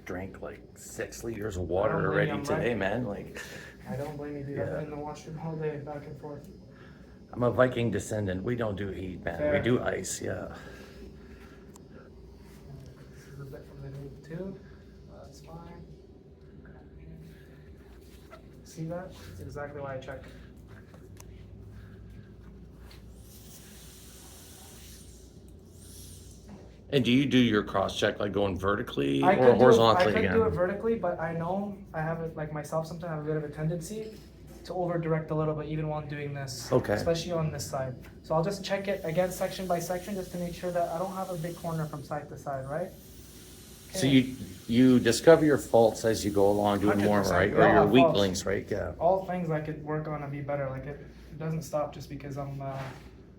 drank like 6 liters of water already today, man. Like, I don't blame you, dude. I've been in the washroom all day, back and forth. I'm a Viking descendant. We don't do heat, man. Fair. We do ice, yeah. This is a bit from the nape too. That's fine. See that? That's exactly why I check. And do you do your cross check like going vertically I or could horizontally do it, I again? could do it vertically, but I know I have it like myself. Sometimes I have a bit of a tendency to over direct a little bit, even while I'm doing this. Okay. Especially on this side. So I'll just check it again, section by section, just to make sure that I don't have a big corner from side to side, right? Okay. So you discover your faults as you go along doing more, 100%. right? We Or all your have weak faults. links, right? Yeah. All things I could work on and be better. Like it doesn't stop just because I'm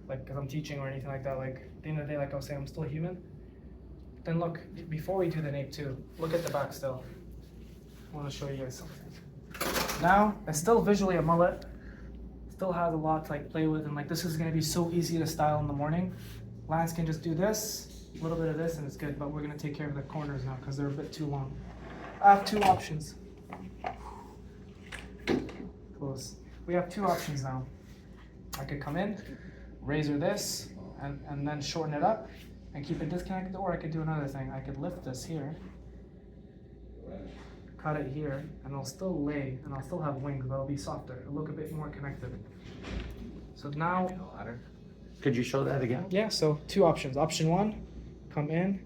because I'm teaching or anything like that. Like at the end of the day, like I was saying, I'm still human. Then look, before we do the nape too, look at the back still. I want to show you guys something. Now, it's still visually a mullet. Still has a lot to like play with, and like this is gonna be so easy to style in the morning. Lance can just do this, a little bit of this, and it's good. But we're gonna take care of the corners now because they're a bit too long. I have two options. Close. We have two options now. I could come in, razor this, and then shorten it up and keep it disconnected, or I could do another thing. I could lift this here, cut it here, and it'll still lay, and I'll still have wings, but it'll be softer. It'll look a bit more connected. So now, Could you show that again? yeah, so two options. Option one, come in,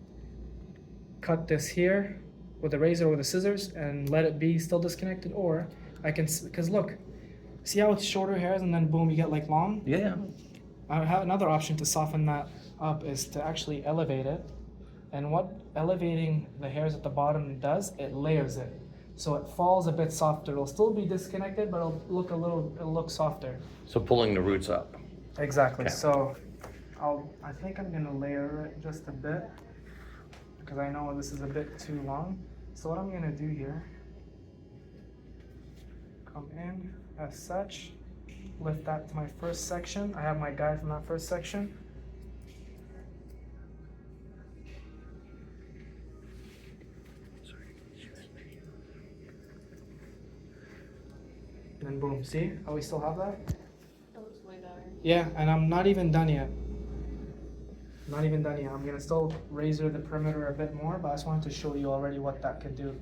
cut this here with a razor or with the scissors, and let it be still disconnected, or I can, because look, see how it's shorter hairs, and then boom, you get like long? Yeah. I have another option to soften that up is to actually elevate it. And what elevating the hairs at the bottom does, it layers it. So it falls a bit softer. It'll still be disconnected, but it'll look softer. So pulling the roots up. Exactly. Okay. So I think I'm gonna layer it just a bit because I know this is a bit too long. So what I'm gonna do here, come in as such, lift that to my first section. I have my guide from that first section. And then boom, see how we still have that? That looks way better. Yeah, and I'm not even done yet. Not even done yet. I'm gonna still razor the perimeter a bit more, but I just wanted to show you already what that could do.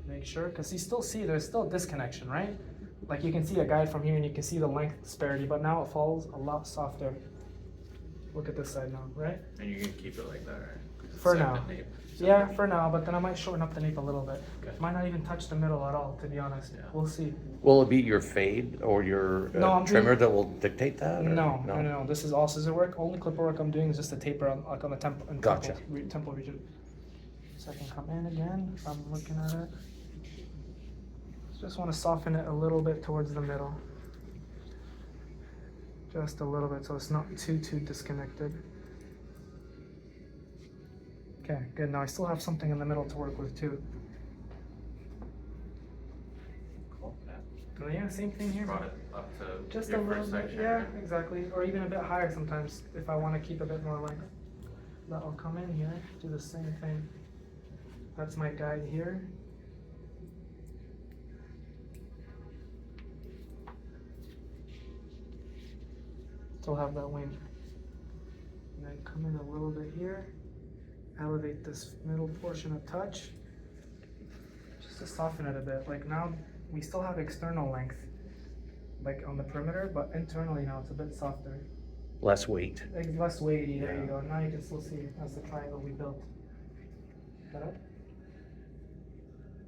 Make sure, because you still see there's still disconnection, right? Like you can see a guide from here and you can see the length disparity, but now it falls a lot softer. Look at this side now, right? And you can keep it like that, right? For Second now. nape. Yeah, for now, but then I might shorten up the nape a little bit. Okay. Might not even touch the middle at all, to be honest. Yeah. We'll see. Will it be your fade or your No, I'm trimmer that will dictate that? Or? No. This is all scissor work. Only clipper work I'm doing is just a taper on, like on the Gotcha. temple region. So I can come in again if I'm looking at it. Just want to soften it a little bit towards the middle. Just a little bit so it's not too disconnected. Okay, good. Now I still have something in the middle to work with too. Cool. Yeah. Oh, yeah, same thing here. Brought it up to Just a your little first bit, section. yeah, right? exactly. Or even a bit higher sometimes if I want to keep a bit more length. But I'll come in here, do the same thing. That's my guide here. Still have that wing. And then come in a little bit here. Elevate this middle portion a touch. Just to soften it a bit. Like now we still have external length, like on the perimeter, but internally now it's a bit softer. Less weight. Like less weighty, there Yeah. you go. Now you can still see that's the triangle we built. Got it?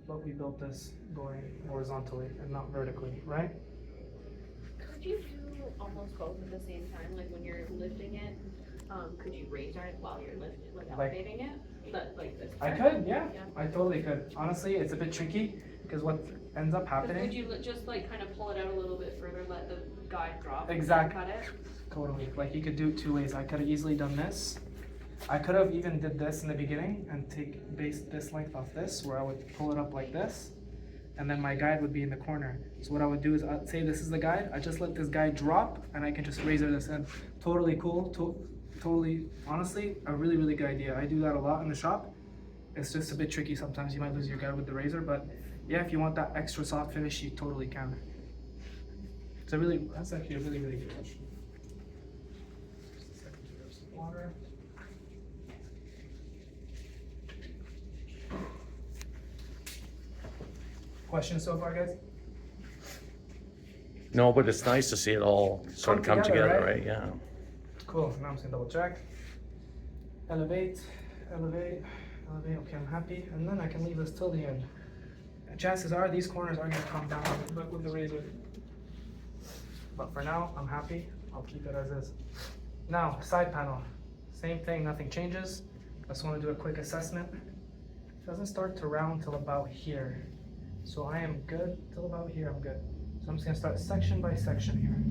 But we built this going horizontally and not vertically, right? Could you do almost both at the same time? Like when you're lifting it, could you razor it while you're lifting, like elevating it? But like this I part? could, yeah. I totally could. Honestly, it's a bit tricky because what ends up 'Cause happening. Would you just like kind of pull it out a little bit further, let the guide drop, and then Exact- cut it? Totally. Like you could do it two ways. I could have easily done this. I could have even did this in the beginning and based this length off this, where I would pull it up like this, and then my guide would be in the corner. So what I would do is I'd say this is the guide. I just let this guide drop, and I can just razor this in. Totally cool. Totally, honestly, a really good idea. I do that a lot in the shop. It's just a bit tricky sometimes. You might lose your guide with the razor, but yeah, if you want that extra soft finish, you totally can. That's actually a really, really good question. Just a second to grab some water. Questions so far, guys? No, but it's nice to see it all sort of come together, right? Yeah. Cool. Now I'm just gonna double check. Elevate, elevate, elevate. Okay, I'm happy. And then I can leave this till the end. And chances are these corners are gonna come down with the razor. But for now, I'm happy. I'll keep it as is. Now, side panel. Same thing, nothing changes. I just want to do a quick assessment. It doesn't start to round till about here. So I am good till about here, I'm good. So I'm just gonna start section by section here.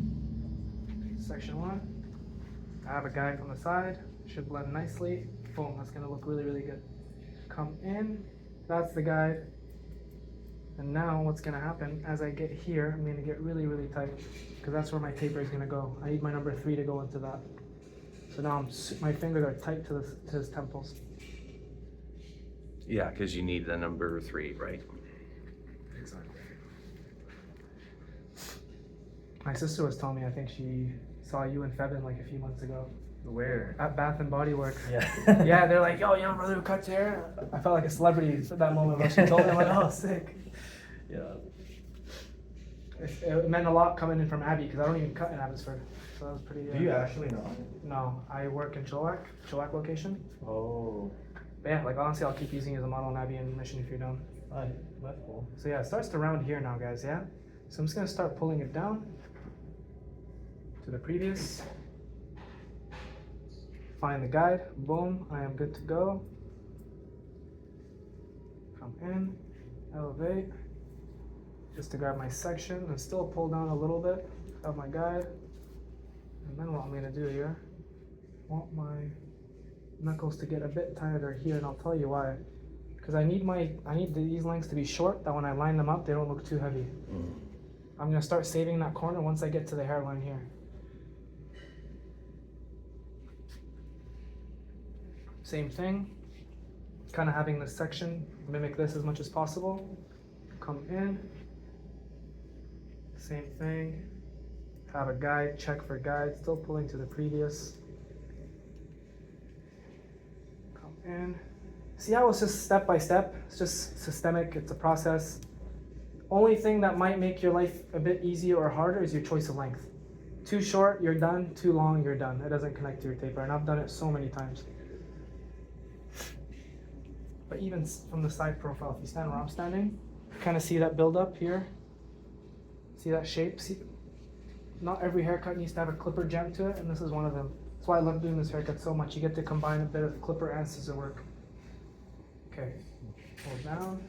Section 1. I have a guide on the side, should blend nicely. Boom, that's gonna look really, really good. Come in, that's the guide. And now what's gonna happen, as I get here, I'm gonna get really, really tight, because that's where my taper is gonna go. I need my number 3 to go into that. So now my fingers are tight to his temples. Yeah, because you need the number 3, right? Exactly. My sister was telling me, I think she saw you and Febin like a few months ago. Where? At Bath and Body Works. Yeah. Yeah, they're like, yo, young brother who cuts hair. I felt like a celebrity at that moment when she told me, I'm like, oh, sick. Yeah. It meant a lot coming in from Abby, because I don't even cut in Abbotsford. So that was pretty. Do you actually know? No, I work in Chilliwack location. Oh. But yeah, like honestly, I'll keep using you as a model in Abby and Mission if you're down. That's cool. So yeah, it starts to round here now, guys, yeah? So I'm just gonna start pulling it down to the previous. Find the guide, boom, I am good to go. Come in, elevate, just to grab my section and still pull down a little bit of my guide. And then what I'm gonna do here, I want my knuckles to get a bit tighter here, and I'll tell you why. Because I need these lengths to be short, that when I line them up, they don't look too heavy. I'm gonna start saving that corner once I get to the hairline here. Same thing, kind of having this section mimic this as much as possible. Come in, same thing, have a guide, check for guide, still pulling to the previous. Come in. See how it's just step by step? It's just systemic, it's a process. Only thing that might make your life a bit easier or harder is your choice of length. Too short, you're done. Too long, you're done. It doesn't connect to your taper, and I've done it so many times. But even from the side profile, if you stand where I'm standing, kind of see that build up here. See that shape? See, not every haircut needs to have a clipper jam to it, and this is one of them. That's why I love doing this haircut so much. You get to combine a bit of clipper and scissor work. Okay, pull down.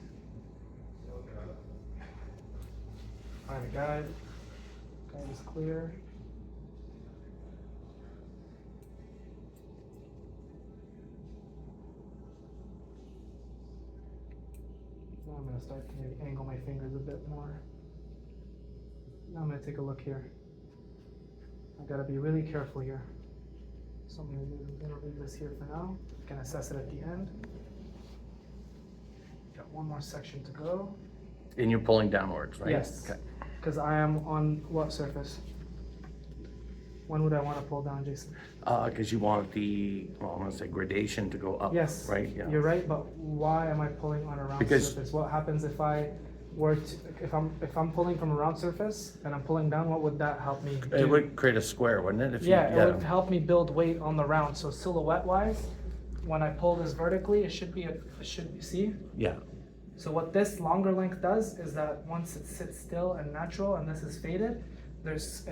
Find a guide. Guide is clear. Now I'm going to start to maybe angle my fingers a bit more. Now I'm going to take a look here. I got to be really careful here. So I'm going to leave this here for now. I can assess it at the end. Got one more section to go. And you're pulling downwards, right? Yes. Okay. Because I am on what surface? When would I want to pull down, Jason? Because you want I want to say gradation to go up. Yes. Right? Yeah. You're right, but why am I pulling on a round surface? What happens if I were to, if I'm pulling from a round surface and I'm pulling down, what would that help me do? It would create a square, wouldn't it? If Yeah, you, it would help me build weight on the round. So silhouette-wise, when I pull this vertically, it should be see? Yeah. So what this longer length does is that once it sits still and natural and this is faded, there's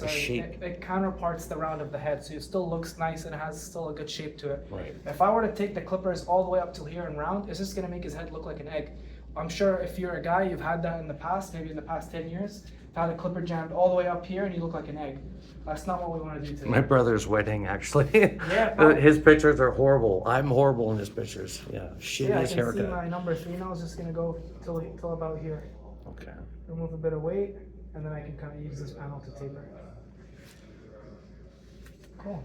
shape. It counterparts the round of the head, so it still looks nice and it has still a good shape to it. Right. If I were to take the clippers all the way up till here and round, it's just gonna make his head look like an egg. I'm sure if you're a guy, you've had that in the past, maybe in the past 10 years, had a clipper jammed all the way up here and you look like an egg. That's not what we want to do today. My brother's wedding, actually. Yeah. His pictures are horrible. I'm horrible in his pictures. Yeah. So yeah, I Shittiest can haircut. see my number 3 now is just gonna go till about here. Okay. Remove a bit of weight, and then I can kind of use this panel to taper. Cool.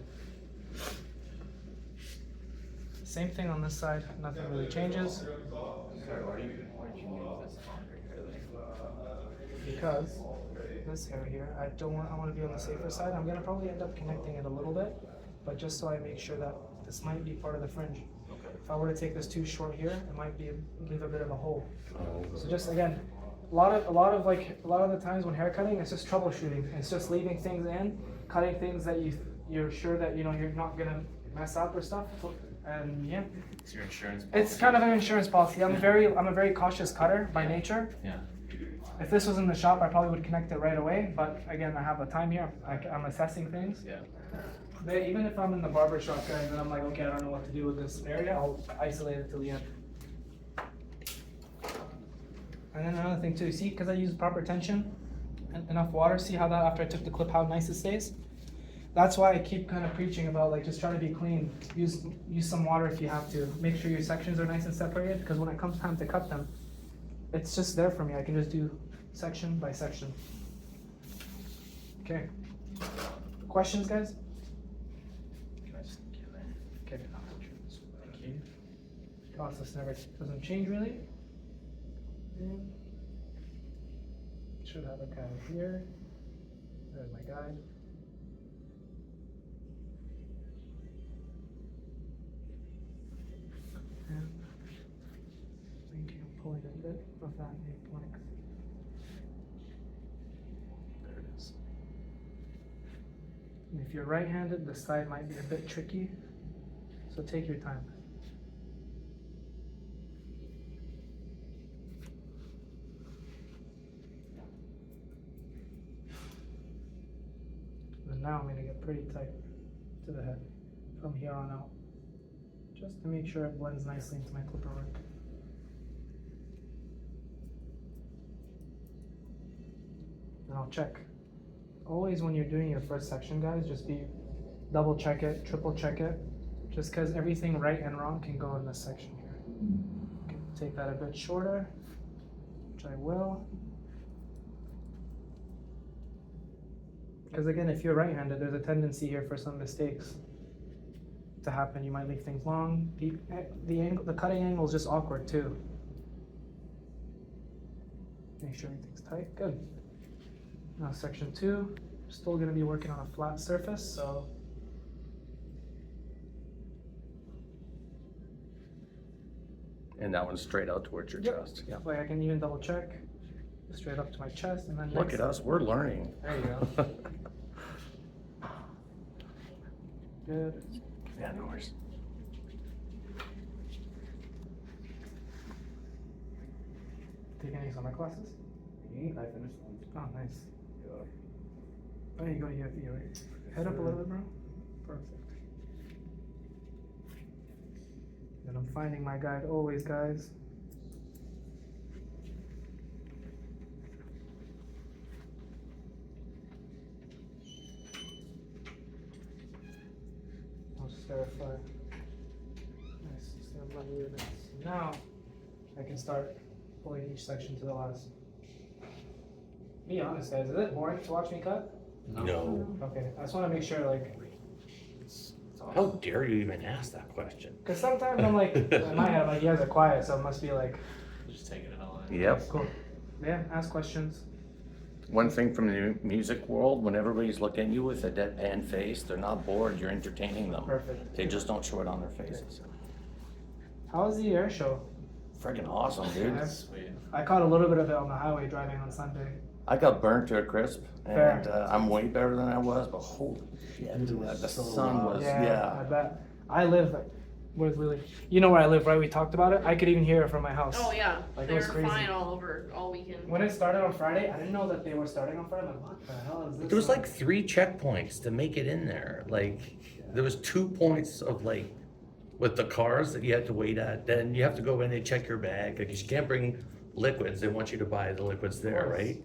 Same thing on this side, nothing really changes. Sorry, why did you move this longer here? Because this hair here, I want to be on the safer side. I'm gonna probably end up connecting it a little bit, but just so I make sure that this might be part of the fringe. If I were to take this too short here, it might leave a bit of a hole. So just again, a lot of the times when hair cutting, it's just troubleshooting. It's just leaving things in, cutting things that you're sure that you're not gonna mess up or stuff. And yeah, It's your insurance. it's kind of an insurance policy. I'm a very cautious cutter by nature. Yeah. If this was in the shop, I probably would connect it right away. But again, I have the time here. I'm assessing things. Yeah. Even if I'm in the barber shop, guys, and I'm like, okay, I don't know what to do with this area, I'll isolate it till the end. And then another thing too, see, because I use proper tension and enough water, see how that, after I took the clip, how nice it stays? That's why I keep kind of preaching about like just trying to be clean. Use some water if you have to. Make sure your sections are nice and separated, because when it comes time to cut them, it's just there for me. I can just do section by section. Okay. Questions, guys? Okay. Thank you. Process doesn't change really. Should have a guide here. There's my guide. And thinking I'm pulling a bit of that plank. There it is. And if you're right-handed, the side might be a bit tricky, so take your time. And now I'm going to get pretty tight to the head from here on out, just to make sure it blends nicely into my clipper work. And I'll check. Always when you're doing your first section, guys, just double check it, triple check it, just because everything right and wrong can go in this section here. Okay, take that a bit shorter, which I will. Because again, if you're right-handed, there's a tendency here for some mistakes to happen. You might leave things long. The cutting angle is just awkward too. Make sure everything's tight. Good. Now section 2, still going to be working on a flat surface, so And that one's straight out towards your chest. Yeah. like I can even double check straight up to my chest, and then Look at us, we're learning. There you go. Good. Yeah, no worries. Taking any summer classes? I finished one. Oh, nice. Yeah. Oh, you go to UFE, right? Head up a little bit, bro. Perfect. And I'm finding my guide always, guys. I'll just verify. Nice, stand by units. Now, I can start pulling each section to the last. Be honest, guys, is it boring to watch me cut? No. Okay, I just want to make sure, like, How dare you even ask that question? because sometimes I'm like, in my head, I'm like, you guys are quiet, so it must be like, Just taking it all in. Yep. cool. Yeah, ask questions. One thing from the music world, when everybody's looking at you with a deadpan face, they're not bored, you're entertaining them. Perfect. They just don't show it on their faces. How was the air show? Friggin' awesome, dude. Sweet. I caught a little bit of it on the highway driving on Sunday. I got burnt to a crisp, Fair. and I'm way better than I was, but holy shit, It was the so sun loud. was, I yeah. bet. I live, like, where's Lily? You know where I live, right? We talked about it. I could even hear it from my house. Oh, yeah, Like, it they was were crazy. fine all over, all weekend. When it started on Friday, I didn't know that they were starting on Friday. I'm like, what the hell is this? There was like 3 checkpoints to make it in there. Like, there was 2 points of like, with the cars that you had to wait at. Then you have to go in and check your bag, because you can't bring liquids. They want you to buy the liquids there, right?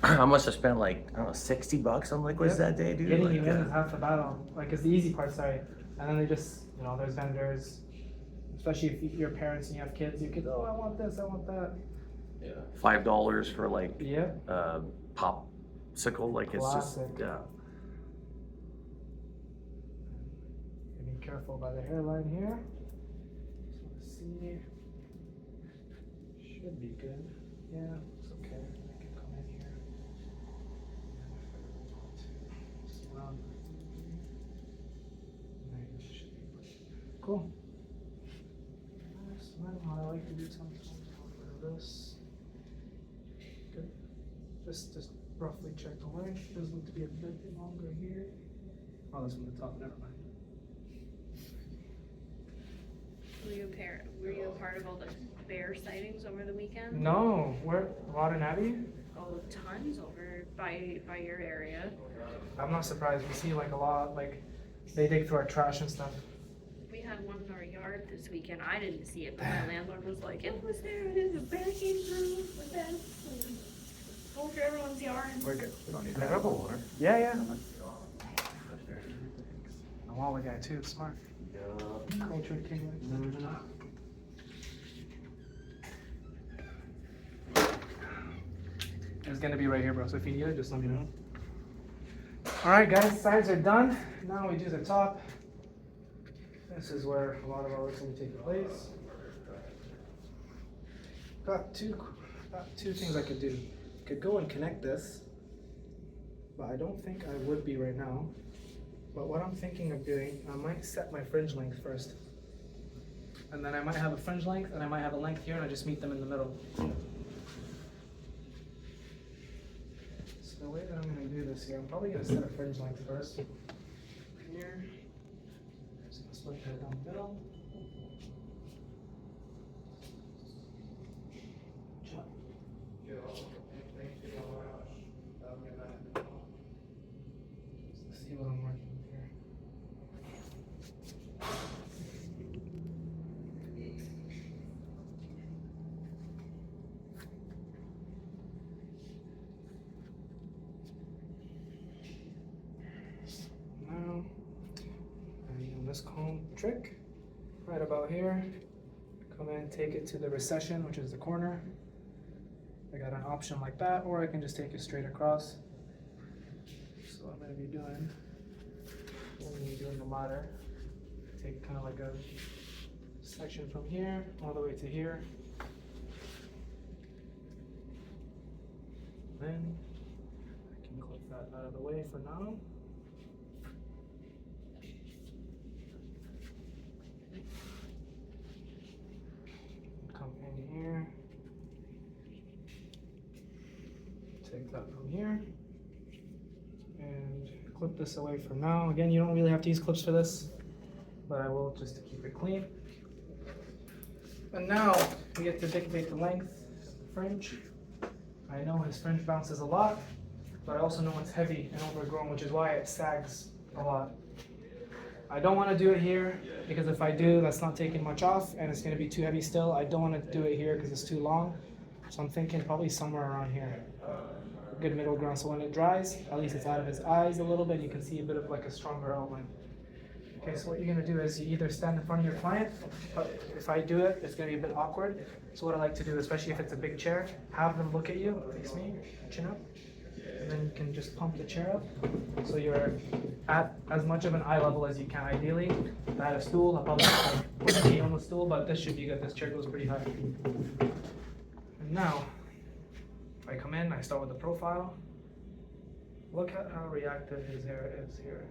I must have spent like, I don't know, $60 on liquids Yep. that day, dude. Getting Like, you in is half the battle. Like, it's the easy part, sorry. And then they just, there's vendors, especially if you're parents and you have kids, your kids, oh, I want this, I want that. Yeah. $5 for like Yeah. popsicle, like it's just, Classic. yeah. Be careful by the hairline here. see. Should be good. Yeah, it's okay. I can come in here. Cool. I like to do something like this. Good. Just roughly check the length. Does look to be a bit longer here. Oh, that's from the top. Never mind. Were you a part of all the bear sightings over the weekend? No, where? Water Abbey? Oh, tons over by your area. I'm not surprised. We see like a lot. Like they dig through our trash and stuff. We had one in our yard this weekend. I didn't see it, but my landlord was like, "It was there. It is. A bear came through with that." Over everyone's yard. We're good. We don't need Can I that. grab a water? Yeah, yeah. A Walla guy too. Smart. Cultured king. It's gonna be right here, bro. So if you need it, just let me know. All right, guys. Sides are done. Now we do the top. This is where a lot of our work's gonna take place. Got two things I could do. Could go and connect this, but I don't think I would be right now. But what I'm thinking of doing, I might set my fringe length first. And then I might have a fringe length and I might have a length here and I just meet them in the middle. So the way that I'm gonna do this here, I'm probably gonna set a fringe length first. Here. Just gonna split that down the middle. Chop. Let's see what I'm working with here. Now, I'm using this comb trick right about here. Come in, take it to the recession, which is the corner. I got an option like that, or I can just take it straight across. So what I'm going to be doing, the ladder, take kind of like a section from here all the way to here. Then I can clip that out of the way for now. Come in here. Take that from here. And clip this away for now. Again, you don't really have to use clips for this, but I will just to keep it clean. And now we get to dictate the length of the fringe. I know his fringe bounces a lot, but I also know it's heavy and overgrown, which is why it sags a lot. I don't want to do it here because if I do, that's not taking much off and it's going to be too heavy still. I don't want to do it here because it's too long. So I'm thinking probably somewhere around here. Good middle ground, so when it dries, at least it's out of his eyes a little bit, you can see a bit of like a stronger outline. Okay, so what you're gonna do is you either stand in front of your client, but if I do it, it's gonna be a bit awkward. So what I like to do, especially if it's a big chair, have them look at you, face me, chin up, and then you can just pump the chair up. So you're at as much of an eye level as you can ideally. If I had a stool, I'll probably put my knee on the stool, but this should be good, this chair goes pretty high. And now, I come in, I start with the profile. Look at how reactive his hair is here.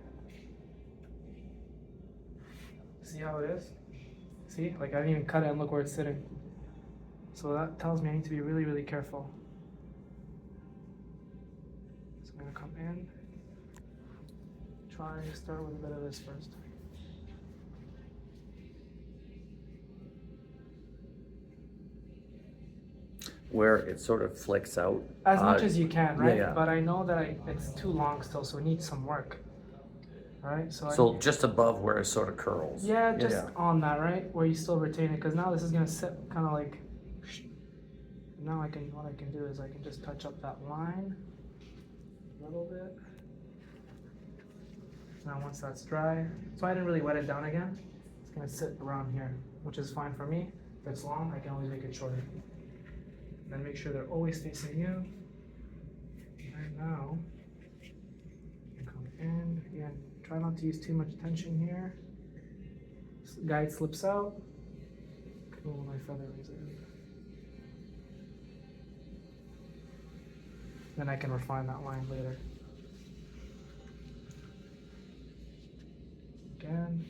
See how it is? See, like I didn't even cut it and look where it's sitting. So that tells me I need to be really, really careful. So I'm gonna come in, try to start with a bit of this first. Where it sort of flicks out. As much as you can, right? yeah. But I know that it's too long still, so it needs some work. Right? So just above where it sort of curls. Yeah, just on that, right? Where you still retain it, because now this is gonna sit kind of like. Now what I can do is I can just touch up that line a little bit. Now once that's dry, so I didn't really wet it down again. It's gonna sit around here, which is fine for me. If it's long, I can always make it shorter. And then make sure they're always facing you. And now, you come in again. Try not to use too much tension here. Guide slips out. Boom, my feather razor. Then I can refine that line later. Again.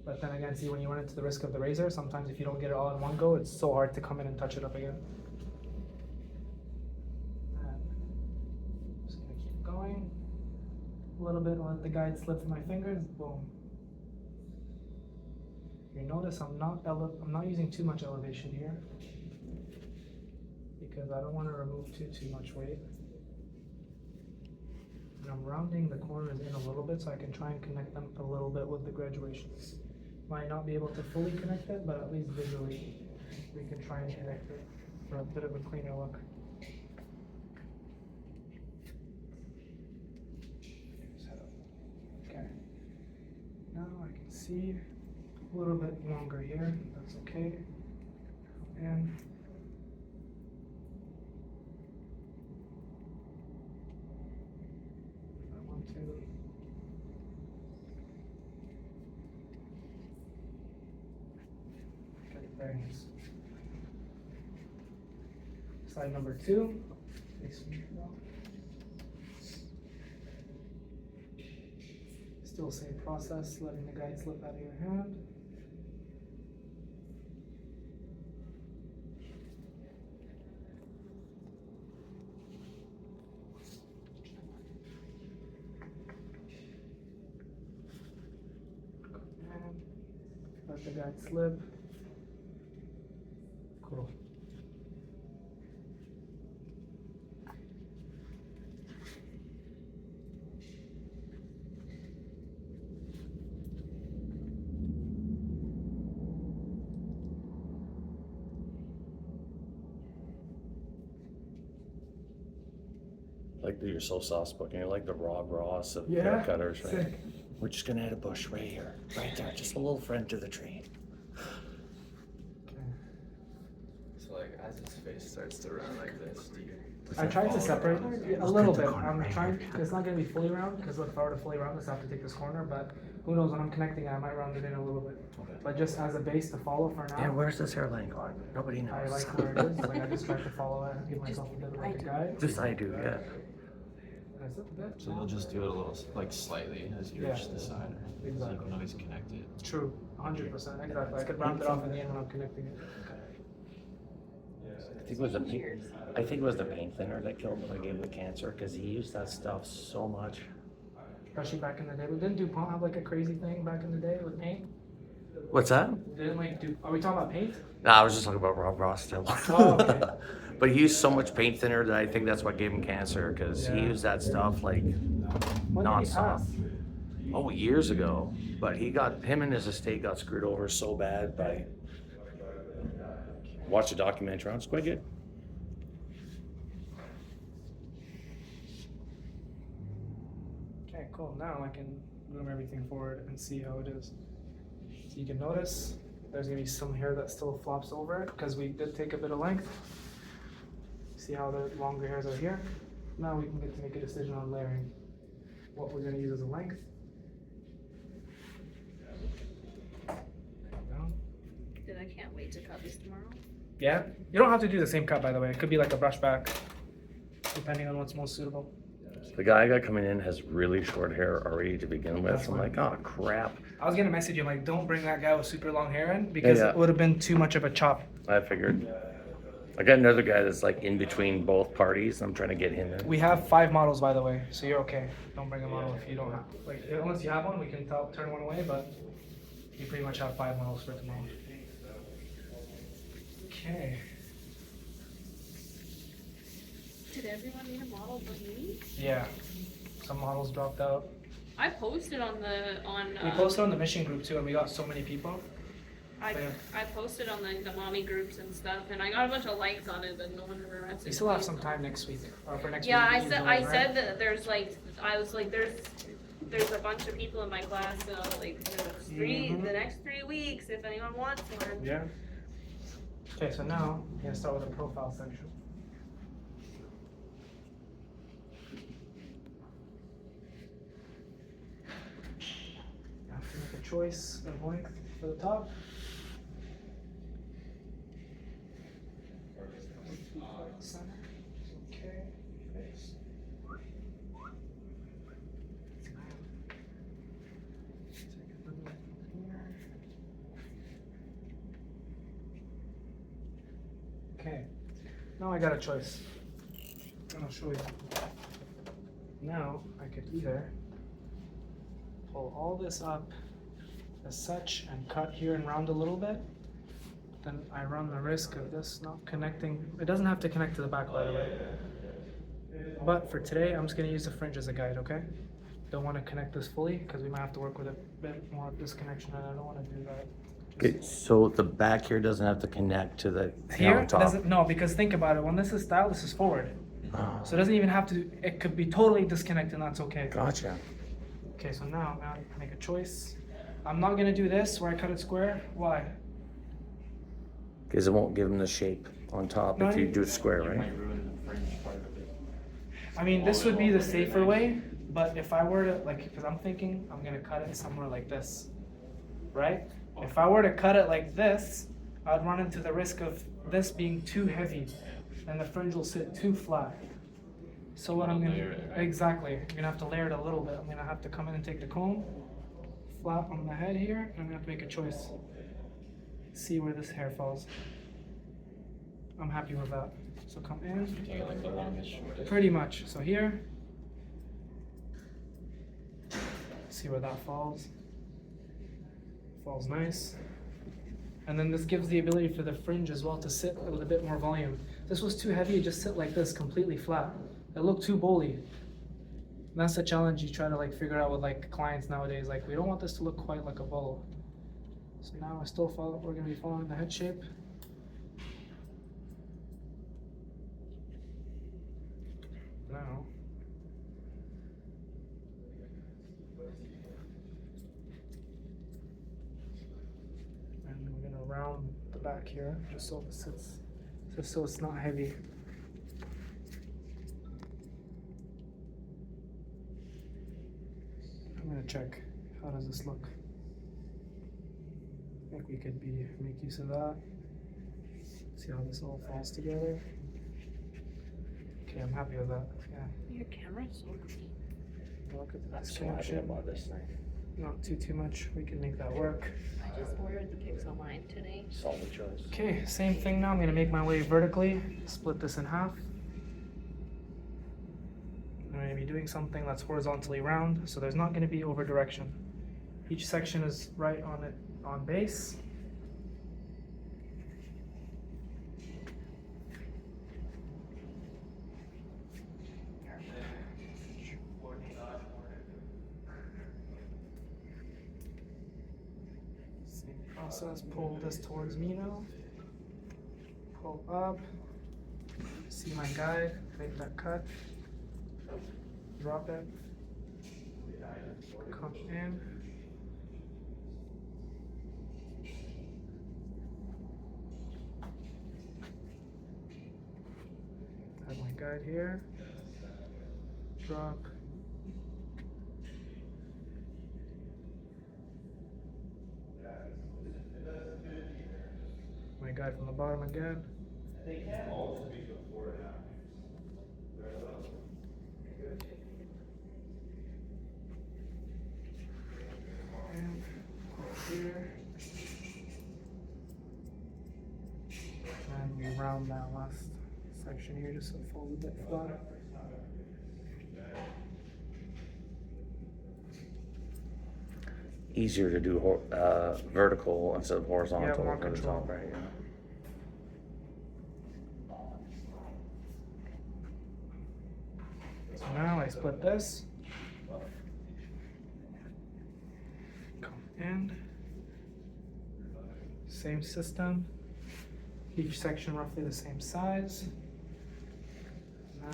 But then again, see, when you run into the risk of the razor, sometimes if you don't get it all in one go, it's so hard to come in and touch it up again. And just gonna keep going. A little bit, let the guide slip from my fingers, boom. You notice I'm not using too much elevation here because I don't want to remove too much weight. And I'm rounding the corners in a little bit so I can try and connect them a little bit with the graduation. Might not be able to fully connect it, but at least visually we can try and connect it for a bit of a cleaner look. Okay. Now I can see a little bit longer here, that's okay. And I want to get it very nice. Slide number 2. Still same process, letting the guide slip out of your hand. And let the guide slip. Cool. Like that you're so soft spoken. You're like the Rob Ross of Yeah, haircutters, right? sick. We're just gonna add a bush right here, right there, just a little friend to the tree. So like as his face starts to run like this, do you? I tried to follow separate around his it face? a little the bit. corner I'm right trying. here. It's not gonna be fully round because if I were to fully round this, I have to take this corner. But who knows? When I'm connecting it, I might round it in a little bit. Okay. But just as a base to follow for now. Yeah, where's this hairline going? Nobody knows. I like where it is. Like I just tried to follow it and give myself a bit of like a guide. This I do, yeah. That's it. That's So you'll just do it a little like slightly as you Yeah. reach the side, so you Exactly. can always connect it. True. 100%. Exactly. I could round it off in the end when I'm connecting it. I think it was the paint thinner that killed him. I gave him the cancer because he used that stuff so much. Especially back in the day. But didn't DuPont have like a crazy thing back in the day with paint? What's that? Didn't like do? Are we talking about paint? No, I was just talking about Rob Ross still. Oh, okay. But he used so much paint thinner that I think that's what gave him cancer because he Yeah. used that stuff like When did he nonstop. pass? Oh, years ago. But him and his estate got screwed over so bad by. Watch the documentary on it. It's quite good. Okay, cool. Now I can move everything forward and see how it is. So you can notice there's gonna be some hair that still flops over it because we did take a bit of length. See how the longer hairs are here? Now we can get to make a decision on layering. What we're gonna use as a length. Down. Then I can't wait to cut this tomorrow. Yeah, you don't have to do the same cut by the way. It could be like a brush back, depending on what's most suitable. The guy I got coming in has really short hair already to begin with. That's I'm fine. like, oh crap. I was gonna message you like, don't bring that guy with super long hair in because Yeah. it would have been too much of a chop. I figured. I got another guy that's like in between both parties. I'm trying to get him in. We have 5 models by the way, so you're okay. Don't bring a model if you don't have. Like unless you have one, we can turn one away, but you pretty much have 5 models for tomorrow. Okay. Did everyone need a model but me? Yeah. Some models dropped out. I posted on We posted on the mission group too, and we got so many people. I Yeah. I posted on the mommy groups and stuff, and I got a bunch of likes on it, but no one ever messaged We still have me, some so. time next week, or for next Yeah, week. I said that there's like, I was like, there's a bunch of people in my class, so like, there's Mhm. the next 3 weeks, if anyone wants one. Yeah. Okay, so now we're gonna start with the profile section. You have to make a choice of length for the top. Center. Okay. Face. Okay, now I got a choice, and I'll show you. Now I could either pull all this up as such and cut here and round a little bit. Then I run the risk of this not connecting. It doesn't have to connect to the back, by the way. But for today, I'm just going to use the fringe as a guide, okay? Don't want to connect this fully because we might have to work with a bit more of this connection, and I don't want to do that. Okay, so the back here doesn't have to connect to the Here, it countertop. doesn't, no, because think about it. When this is styled, this is forward. Oh, So it doesn't even have to, it could be totally disconnected and that's okay. gotcha. Okay, so now I make a choice. I'm not gonna do this where I cut it square. Why? Because it won't give them the shape on top No, if you you- do it square, You right? might ruin the fringe part of it. I mean, this would be the safer way, but if I were to, like, because I'm thinking I'm gonna cut it somewhere like this, right? If I were to cut it like this, I'd run into the risk of this being too heavy and the fringe will sit too flat. So what I'm gonna, Layer it, right? exactly, I'm gonna have to layer it a little bit. I'm gonna have to come in and take the comb, flat on the head here, and I'm gonna have to make a choice. See where this hair falls. I'm happy with that. So come in. Take like the longest, shortest. Pretty much. So here, see where that falls. Falls nice. And then this gives the ability for the fringe as well to sit with a bit more volume. This was too heavy, it just sit like this, completely flat. It looked too bowly. And that's the challenge you try to like figure out with like clients nowadays. Like we don't want this to look quite like a bowl. So now we're gonna be following the head shape. Now, and we're gonna round the back here, just so it sits, just so it's not heavy. I'm gonna check, how does this look? I think we could make use of that. See how this all falls together. Okay, I'm happy with that. Yeah. Your camera's so clean. Look at That's this so happy connection. about this thing. Not too much. We can make that work. I just ordered the Pixel line today. Solid choice. Okay, same thing now. I'm gonna make my way vertically. Split this in half. I'm gonna be doing something that's horizontally round, so there's not gonna be over direction. Each section is right on it on base. Same process, pull this towards me now. Pull up. See my guide, make that cut. Drop it. Come in. Have my guide here. Drop. My guide from the bottom again. And here. And we round that last section here just so it falls a bit flat. Easier to do vertical instead of horizontal. more for the control. top, right? Yeah. So now I split this. Come in. Same system. Each section roughly the same size. Now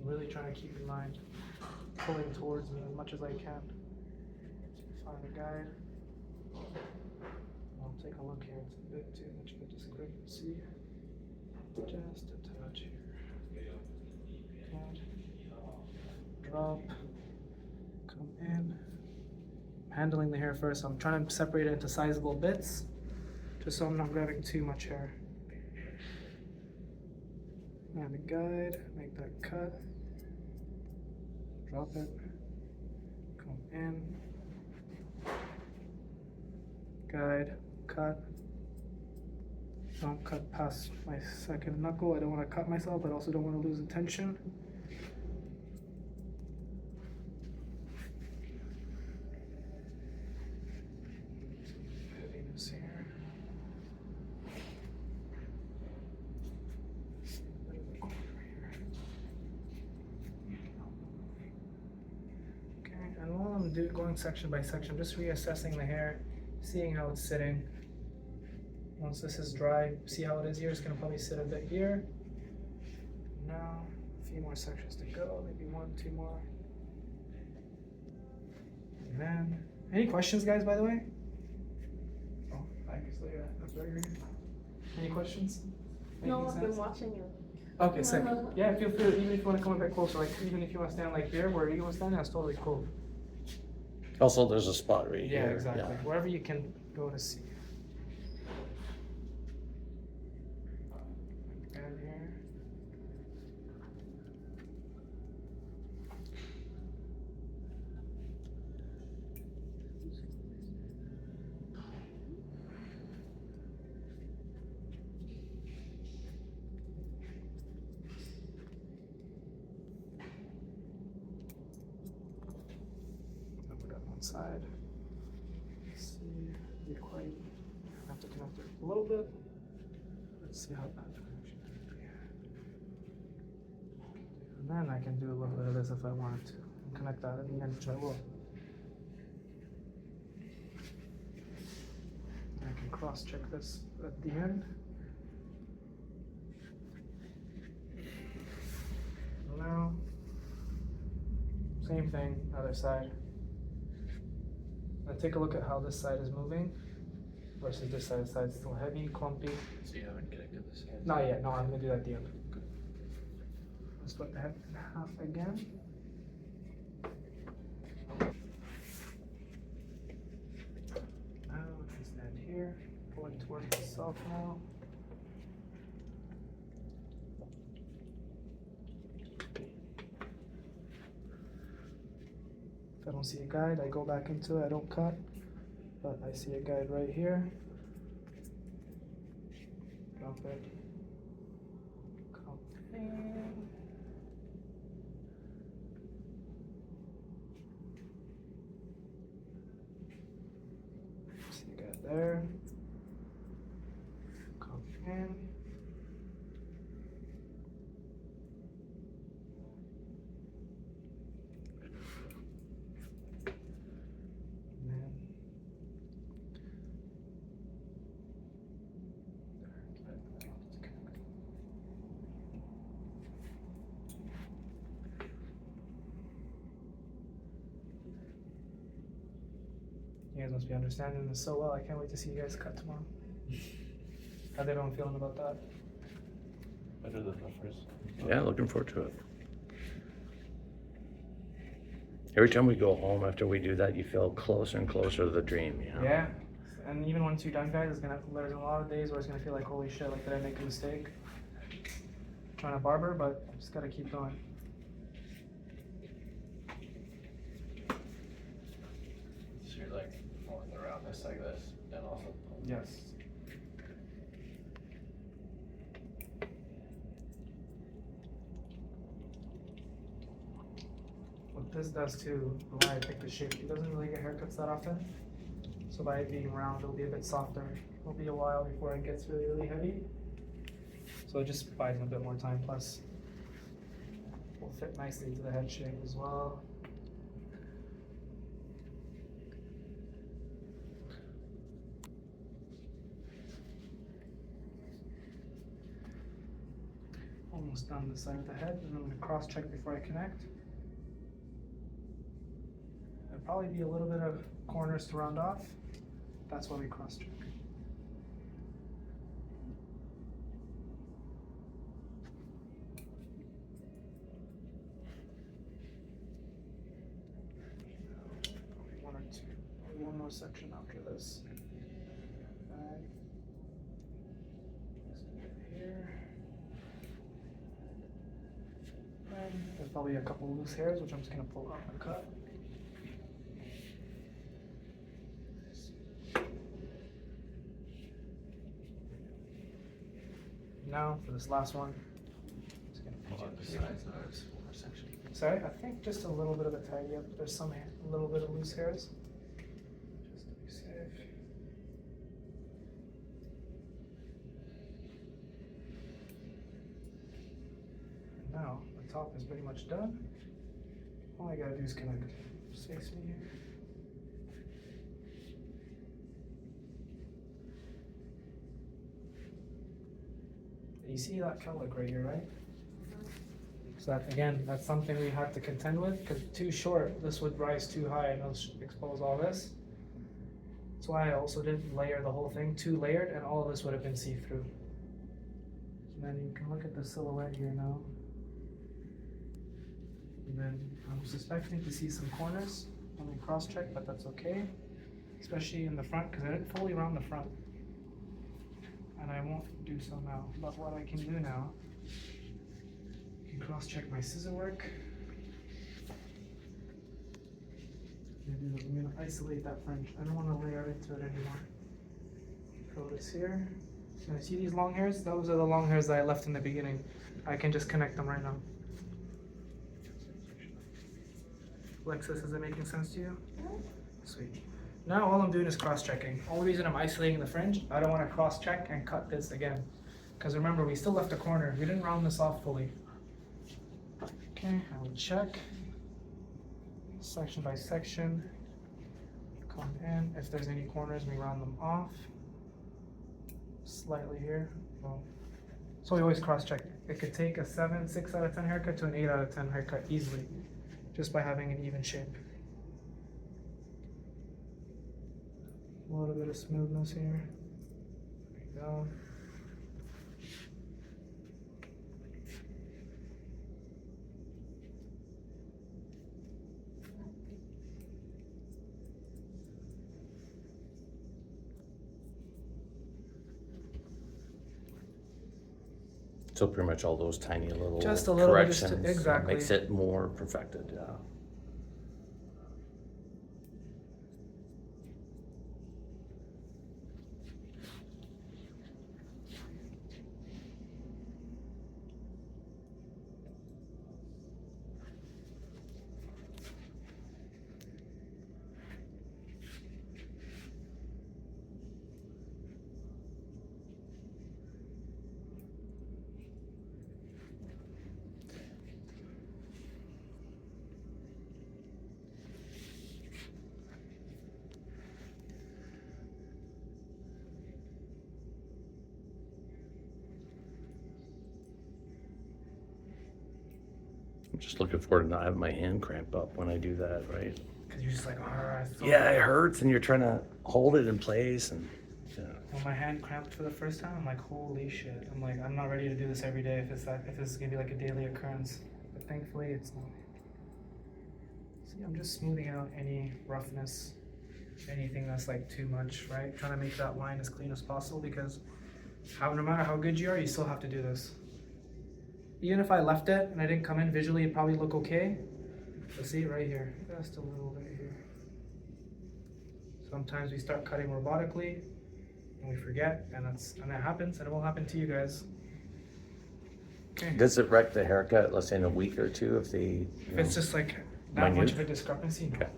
I'm really trying to keep in mind pulling towards me as much as I can. Find a guide. I'll take a look here. It's a bit too much of a discrepancy. Just a touch here. And drop, come in. Handling the hair first, I'm trying to separate it into sizable bits, just so I'm not grabbing too much hair. And a guide, make that cut, drop it, come in, guide, cut. Don't cut past my second knuckle. I don't want to cut myself, but also don't want to lose the tension. Heaviness here. Bit of the corner here. Okay, and while I'm going section by section, I'm just reassessing the hair, seeing how it's sitting. Once this is dry, see how it is here. It's gonna probably sit a bit here. Now, a few more sections to go, maybe 1, 2 more. And then, any questions, guys, by the way? Oh, obviously, that's very good. Any questions? No, Making I've been sense? watching you. Okay, sick. Yeah, feel free, even if you wanna come a bit closer, like, even if you wanna stand like here, where you wanna stand, that's totally cool. Also, there's a spot right Yeah, here. exactly. Wherever you can go to see. And here. Put that one side. Let's see, be quite. I have to connect it a little bit. Let's see how that connection can be. And then I can do a little bit of this if I wanted to. And connect that at the end, which I will. I can cross-check this at the end. Now, same thing, other side. Now take a look at how this side is moving versus this side. This side's still heavy, clumpy. So you haven't connected this yet? Not yet, no, I'm gonna do that at the end. Split the head in half again. Now I can stand here, pull it towards myself now. If I don't see a guide, I go back into it, I don't cut, but I see a guide right here. Drop it. Come in. See a guide there. Come in. You guys must be understanding this so well. I can't wait to see you guys cut tomorrow. How's everyone feeling about that? Better than the first. Yeah, looking forward to it. Every time we go home after we do that, you feel closer and closer to the dream, you know? Yeah. And even once you're done, guys, there's a lot of days where it's gonna feel like, holy shit, like, did I make a mistake? Trying to barber, but just gotta keep going. So you're like going around this like this, and also. Yes. What this does too, why I pick the shape, he doesn't really get haircuts that often. So by it being round, it'll be a bit softer. It'll be a while before it gets really, really heavy. So it just buys him a bit more time, plus will fit nicely to the head shape as well. Almost done this side of the head, and I'm gonna cross check before I connect. There'll probably be a little bit of corners to round off. That's why we cross check. more section after this. Bag. Here. And there's probably a couple loose hairs, which I'm just gonna pull out and cut. Now for this last one, I'm just gonna pull out this section. Sorry, I think just a little bit of a tidy up. There's some a little bit of loose hairs. Just to be safe. And now the top is pretty much done. All I gotta do is connect. Just face me here. You see that cowlick right here, right? So that, again, that's something we had to contend with, because too short, this would rise too high and it'll expose all this. That's why I also didn't layer the whole thing, too layered, and all of this would have been see-through. And then you can look at the silhouette here now. And then I'm suspecting to see some corners when we cross-check, but that's okay. Especially in the front, because I didn't fully round the front. And I won't do so now. But what I can do now, I can cross-check my scissor work. I'm gonna isolate that fringe. I don't want to layer into it anymore. Throw this here. So you see these long hairs? Those are the long hairs that I left in the beginning. I can just connect them right now. Alexis, is it making sense to you? Sweet. Now all I'm doing is cross-checking. Only reason I'm isolating the fringe, I don't want to cross-check and cut this again. Because remember, we still left a corner. We didn't round this off fully. Okay, I will check. Section by section. Come in. If there's any corners, we round them off. Slightly here. Well, so we always cross-check. It could take a 6 out of 10 haircut to an 8 out of 10 haircut easily. Just by having an even shape. A little bit of smoothness here. There you go. So pretty much all those tiny little Just a little bit, just to- corrections exactly. makes it more perfected, yeah. I'm just looking forward to not having my hand cramp up when I do that, right? Because you're just like, alright. Yeah, it hurts and you're trying to hold it in place and, yeah. When my hand cramped for the first time, I'm like, holy shit. I'm like, I'm not ready to do this every day if this is gonna be like a daily occurrence. But thankfully, it's not. See, I'm just smoothing out any roughness, anything that's like too much, right? Trying to make that line as clean as possible because no matter how good you are, you still have to do this. Even if I left it and I didn't come in visually, it'd probably look okay. But see right here, just a little bit here. Sometimes we start cutting robotically and we forget, and that happens, and it will happen to you guys. Okay. Does it wreck the haircut, let's say in a week or two, if they, If it's just like that much of a discrepancy, no. Okay.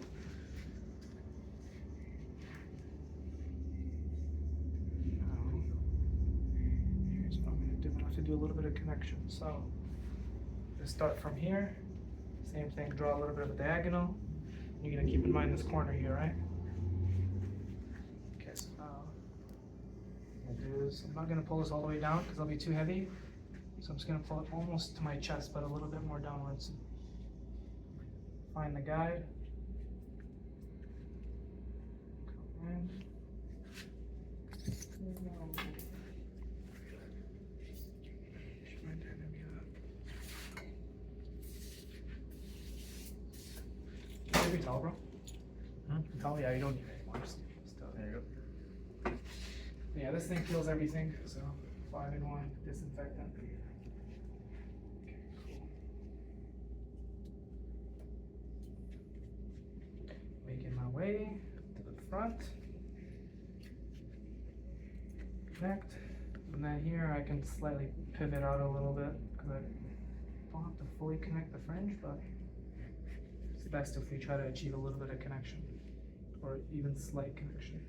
Here's what I'm gonna do. I have to do a little bit of connection. So, let's start from here. Same thing, draw a little bit of a diagonal. You're gonna keep in mind this corner here, right? Okay, so now, what I'm gonna do is, I'm not gonna pull this all the way down because it'll be too heavy. So I'm just gonna pull it almost to my chest, but a little bit more downwards. Find the guide. Come in. Maybe towel, bro. Towel? Yeah, you don't need it. more stuff. There you go. Yeah, this thing kills everything, so 5-in-1 disinfectant. Okay, cool. Making my way to the front. Connect. And then here I can slightly pivot out a little bit because I don't have to fully connect the fringe, but it's best if we try to achieve a little bit of connection or even slight connection.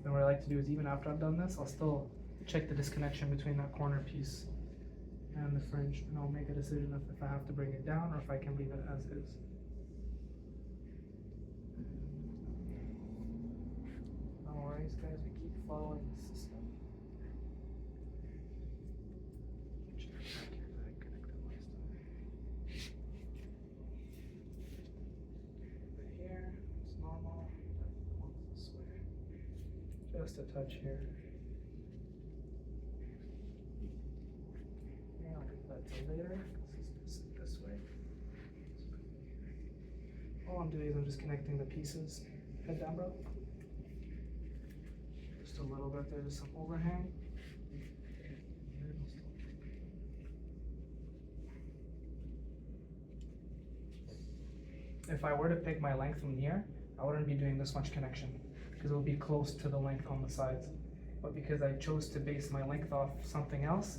Then what I like to do is even after I've done this, I'll still check the disconnection between that corner piece and the fringe, and I'll make a decision if I have to bring it down or if I can leave it as is. No worries, guys, we keep following the system. Check back here that I connected last time. Right here, it's normal. This way. Just a touch here. Yeah, I'll leave that till later. This is this way. All I'm doing is I'm just connecting the pieces. Head down, bro. Just a little bit, there's some overhang. If I were to pick my length from here, I wouldn't be doing this much connection because it would be close to the length on the sides. But because I chose to base my length off something else,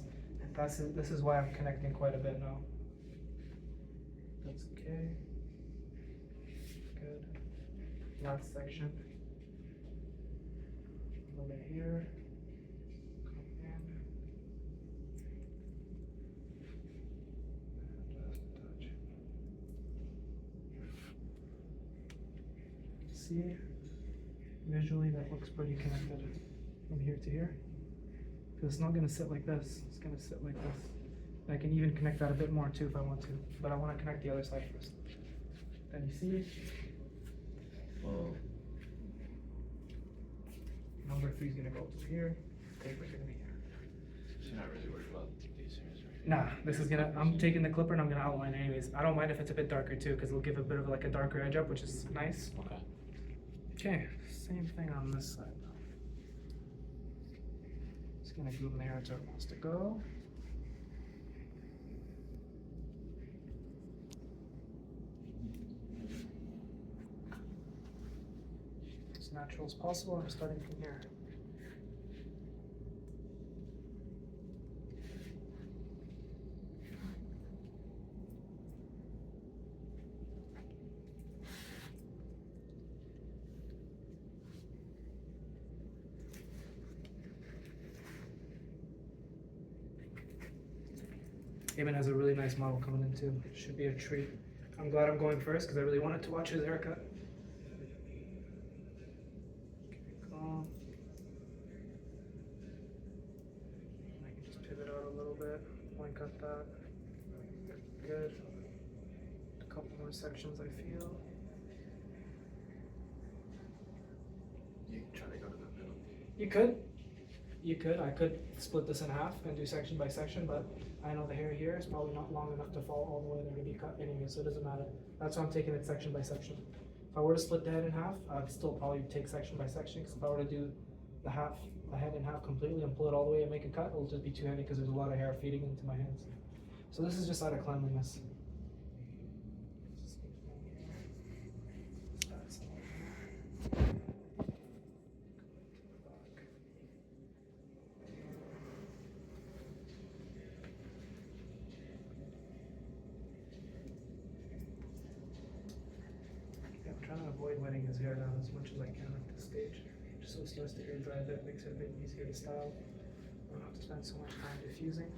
this is why I'm connecting quite a bit now. That's okay. Good. Last section. A little bit here. Come in. And just touch. See, visually that looks pretty connected from here to here. Because it's not going to sit like this, it's going to sit like this. And I can even connect that a bit more too if I want to, but I want to connect the other side first. Then you see, Well, number 3 is going to go to here, taper is going to be here. you're not really worried about these hairs, right? Nah, this is gonna, I'm taking the clipper and I'm gonna outline anyways. I don't mind if it's a bit darker too, because it'll give a bit of like a darker edge up, which is nice. Okay. Okay, same thing on this side now. Just gonna glue the hair to where it wants to go. As natural as possible, I'm starting from here. Eamon has a really nice model coming in too. Should be a treat. I'm glad I'm going first because I really wanted to watch his haircut. Okay, calm. I can just pivot out a little bit. Point cut that. Good. A couple more sections I feel. You try to go to the middle. You could. You could. I could split this in half and do section by section, but I know the hair here is probably not long enough to fall all the way there to be cut anyway, so it doesn't matter. That's why I'm taking it section by section. If I were to split the head in half, I'd still probably take section by section, because if I were to do the head in half completely and pull it all the way and make a cut, it'll just be too heavy because there's a lot of hair feeding into my hands. So this is just out of cleanliness. Trying to avoid wetting his hair down as much as I can at this stage. Just so it starts to air dry a bit, makes it a bit easier to style. I don't have to spend so much time diffusing.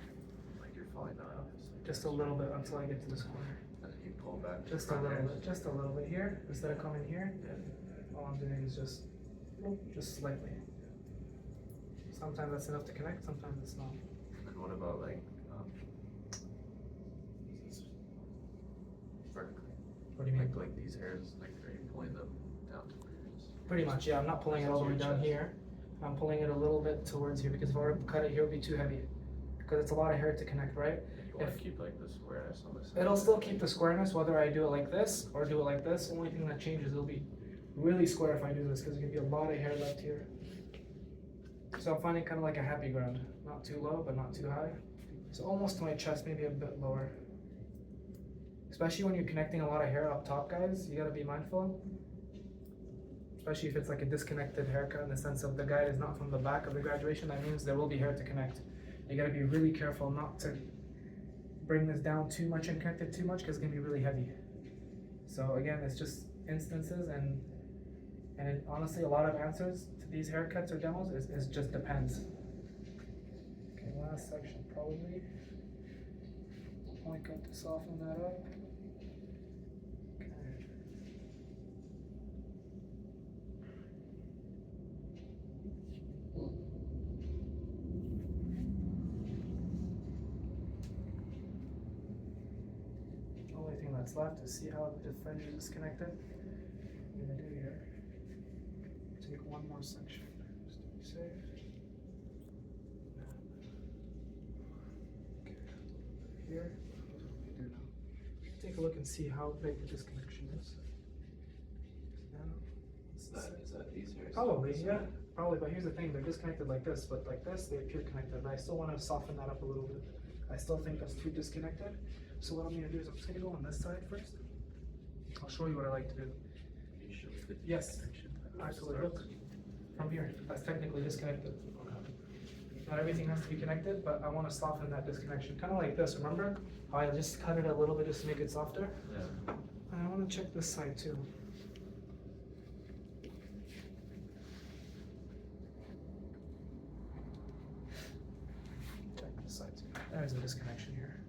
Like you're falling down. Just a little bit until I get to this corner. And then you pull back. Just a little bit, just a little bit here. Instead of coming here, all I'm doing is just slightly. Sometimes that's enough to connect, sometimes it's not. And what about like, vertically? What do you mean? Like these hairs, like are you pulling them down towards? Pretty much, yeah. I'm not pulling it all the way down here. I'm pulling it a little bit towards here because if I were to cut it here, it would be too heavy. Because it's a lot of hair to connect, right? You want to keep like the squareness on this side? It'll still keep the squareness whether I do it like this or do it like this. The only thing that changes, it'll be really square if I do this because there's gonna be a lot of hair left here. So I'm finding kind of like a happy ground. Not too low, but not too high. So almost to my chest, maybe a bit lower. Especially when you're connecting a lot of hair up top, guys, you gotta be mindful. Especially if it's like a disconnected haircut in the sense of the guide is not from the back of the graduation, that means there will be hair to connect. You gotta be really careful not to bring this down too much and connect it too much because it's gonna be really heavy. So again, it's just instances and honestly, a lot of answers to these haircuts or demos is just depends. Okay, last section probably. Point up to soften that up. Okay. Only thing that's left is see how the fringe is disconnected. I'm gonna do here. Take one more section, just to be safe. Okay, here, what do we do now? Take a look and see how big the disconnection is. Now, Is that these hairs? probably, yeah, probably, but here's the thing, they're disconnected like this, but like this, they appear connected, but I still wanna soften that up a little bit. I still think that's too disconnected, so what I'm gonna do is I'm just gonna go on this side first. I'll show you what I like to do. You show the Yes. disconnection. Absolutely, look, from here, that's technically disconnected. Not everything has to be connected, but I wanna soften that disconnection, kinda like this, remember? How I just cut it a little bit just to make it softer? Yeah. And I wanna check this side too. Check this side too. There's a disconnection here.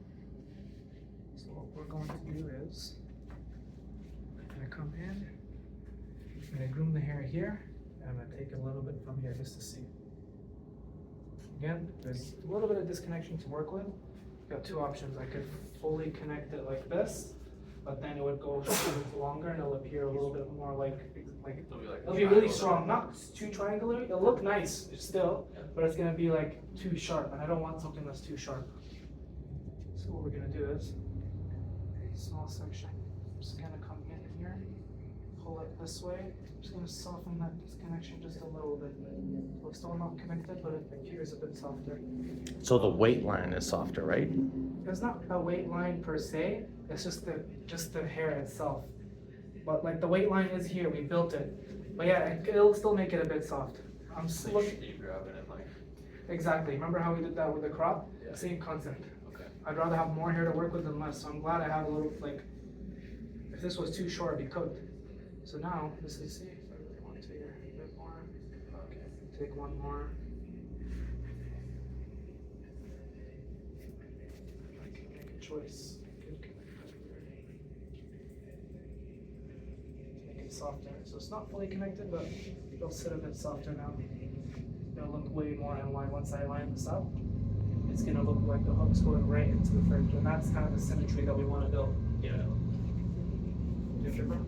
So what we're going to do is, I'm gonna come in, I'm gonna groom the hair here, and I'm gonna take a little bit from here just to see. Again, there's a little bit of disconnection to work with. Got two options. I could fully connect it like this, but then it would go longer and it'll appear a little bit more like it'll be really strong, not too triangular. It'll look nice still, but it's gonna be like too sharp, and I don't want something that's too sharp. So what we're gonna do is small section. I'm just gonna come in here, pull it this way. I'm just gonna soften that disconnection just a little bit. So it's still not connected, but it appears a bit softer. So the weight line is softer, right? There's not a weight line per se, it's just the hair itself. But like the weight line is here, we built it. But yeah, it'll still make it a bit soft. I'm So still you grabbing it like. exactly. Remember how we did that with the crop? Yeah. Same concept. Okay. I'd rather have more hair to work with than less, so I'm glad I have a little, like, if this was too short, it'd be cooked. So now, this is, see, if I really want to here, a bit more. Okay, take one more. I can make a choice. Make it softer. So it's not fully connected, but it'll sit a bit softer now. It'll look way more in line once I line this up. It's gonna look like the hook's going right into the fringe, and that's kind of the symmetry that we want to build. Yeah. Do you have your bro?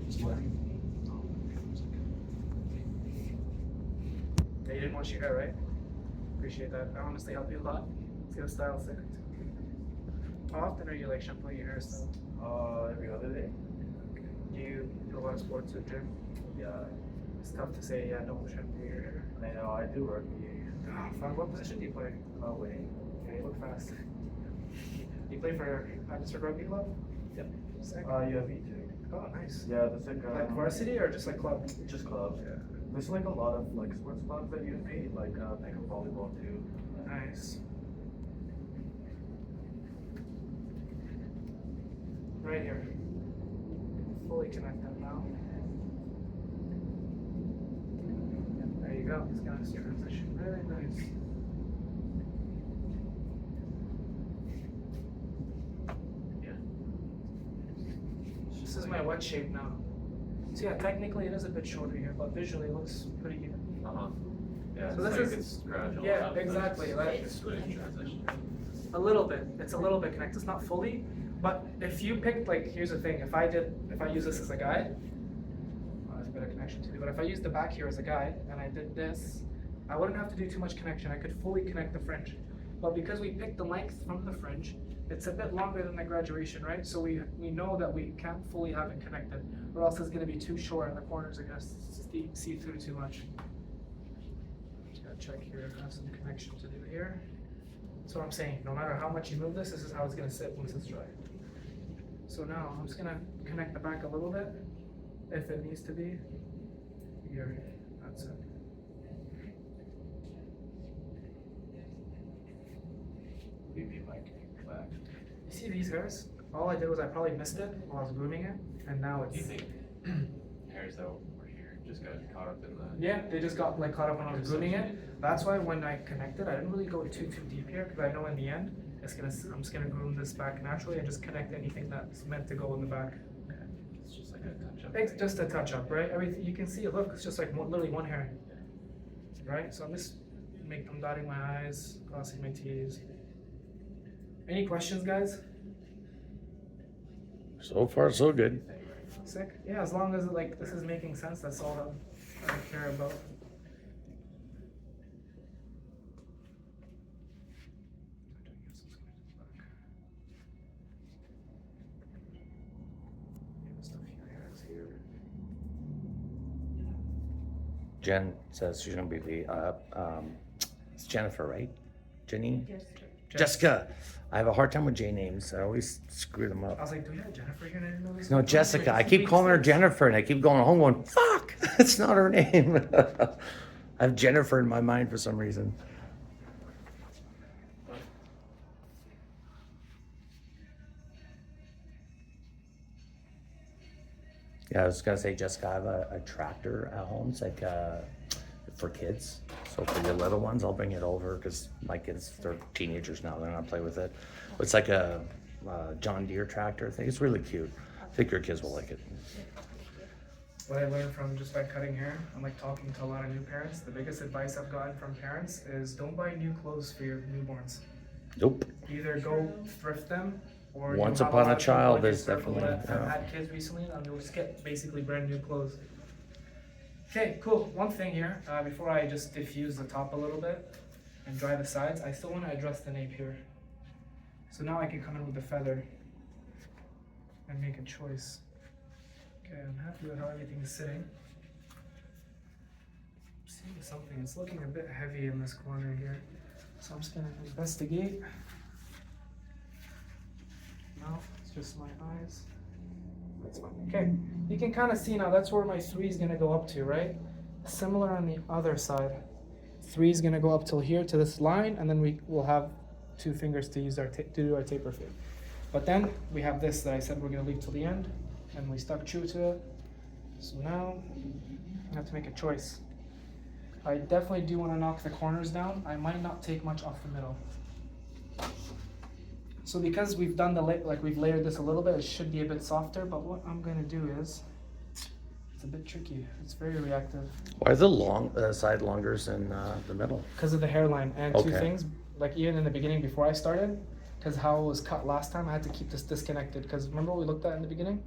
Yeah, you didn't wash your hair, right? Appreciate that. I honestly help you a lot. Let's get a style second. How often are you like shampooing your hair still? Every other day. Do you do a lot of sports at gym? Yeah. It's tough to say, yeah, don't shampoo your hair. I know, I do rugby. Oh, fun. What position do you play? Wait. Okay, look fast. You play for District Rugby Club? Yep. Sick. Yeah, me too. Oh, nice. Yeah, that's like Varsity or just like club? just clubs. Yeah. There's like a lot of like sports clubs that you meet, like volleyball too. Nice. Right here. Fully connected now. There you go. It's got this transition. Very nice. Yeah. This is my wet shape now. So yeah, technically it is a bit shorter here, but visually it looks pretty even. Yeah, So it's this like is- it's gradual. yeah, exactly, like- It's smooth transition. A little bit. It's a little bit connected. It's not fully, But if you picked, like, here's the thing, if I use this as a guide, well, there's a better connection to do, but if I use the back here as a guide, and I did this, I wouldn't have to do too much connection, I could fully connect the fringe. But because we picked the length from the fringe, it's a bit longer than the graduation, right? So we know that we can't fully have it connected, or else it's gonna be too short and the corners are gonna see through too much. Just gotta check here, I have some connection to do here. That's what I'm saying, no matter how much you move this is how it's gonna sit once it's dry. So now, I'm just gonna connect the back a little bit, if it needs to be. Here, that's it. Leave me like back. You see these hairs? All I did was I probably missed it while I was grooming it, and now Do you it's... think hairs that were here just got caught up in the? Yeah, they just got like caught up when I was grooming it. That's why when I connected, I didn't really go too deep here, because I know in the end, I'm just gonna groom this back naturally and just connect anything that's meant to go in the back. Okay. It's just like a touch up. It's just a touch up, right? Everything you can see, look, it's just like literally one hair, right? So I'm dotting my I's, crossing my T's. Any questions, guys? So far, so good. Sick? Yeah, as long as like this is making sense, that's all that I care about. Jen says she's gonna be the, it's Jennifer, right? Jenny? Jessica. I have a hard time with J names. I always screw them I up. was like, do we have Jennifer here? And I didn't know this. No, Jessica. I keep calling her Jennifer and I keep going home going, fuck, it's not her name. I have Jennifer in my mind for some reason. Yeah, I was gonna say, Jessica, I have a tractor at home. It's like for kids. So for your little ones, I'll bring it over because my kids, they're teenagers now. They're gonna play with it. It's like a John Deere tractor. I think it's really cute. I think your kids will like it. What I learned from just by cutting hair, I'm like talking to a lot of new parents. The biggest advice I've gotten from parents is don't buy new clothes for your newborns. Nope. Either go thrift them, or Once you have upon lot a of people child in your is circle definitely, that have yeah. had kids recently, and you'll just get basically brand new clothes. Okay, cool. One thing here, before I just diffuse the top a little bit and dry the sides, I still want to address the nape here. So now I can come in with the feather and make a choice. Okay, I'm happy with how everything is sitting. I'm seeing something, it's looking a bit heavy in this corner here. So I'm just gonna investigate. No, it's just my eyes. That's fine. Okay, you can kind of see now, that's where my 3 is gonna go up to, right? Similar on the other side. 3 is gonna go up till here to this line, and then we will have 2 fingers to use to do our taper fade. But then we have this that I said we're gonna leave till the end, and we stuck true to it. So now I have to make a choice. I definitely do want to knock the corners down. I might not take much off the middle. So because we've done we've layered this a little bit, it should be a bit softer, but what I'm gonna do is, it's a bit tricky. It's very reactive. Why are the side longers in the middle? Because of the hairline, and two Okay. things, like even in the beginning before I started, because how it was cut last time, I had to keep this disconnected, because remember what we looked at in the beginning?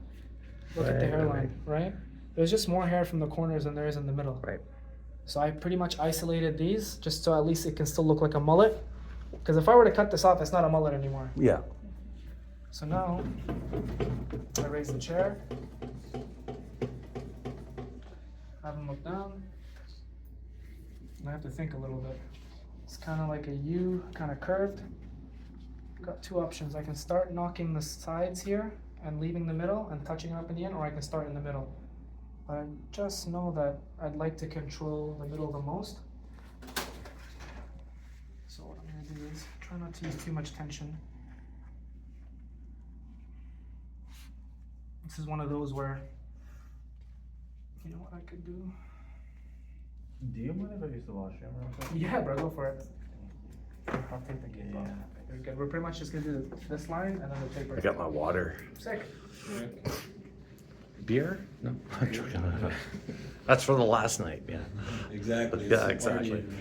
Look at the Right, hairline, right? There's just more hair from the corners than there is in the middle. Right. So I pretty much isolated these, just so at least it can still look like a mullet. Because if I were to cut this off, it's not a mullet anymore. Yeah. So now, I raise the chair, have him look down, and I have to think a little bit. It's kind of like a U, kind of curved. Got 2 options. I can start knocking the sides here and leaving the middle and touching it up in the end, or I can start in the middle. But I just know that I'd like to control the middle the most. So what I'm gonna do is try not to use too much tension. This is one of those where, you know what I could do? Do you mind if I use the washroom real quick? Yeah, bro, go for it. I'll take the cape off. Yeah. You're good. We're pretty much just gonna do this line and then the taper. I got my water. Sick. Beer? No, I'm joking. That's for the last night, yeah. Exactly. Yeah, exactly.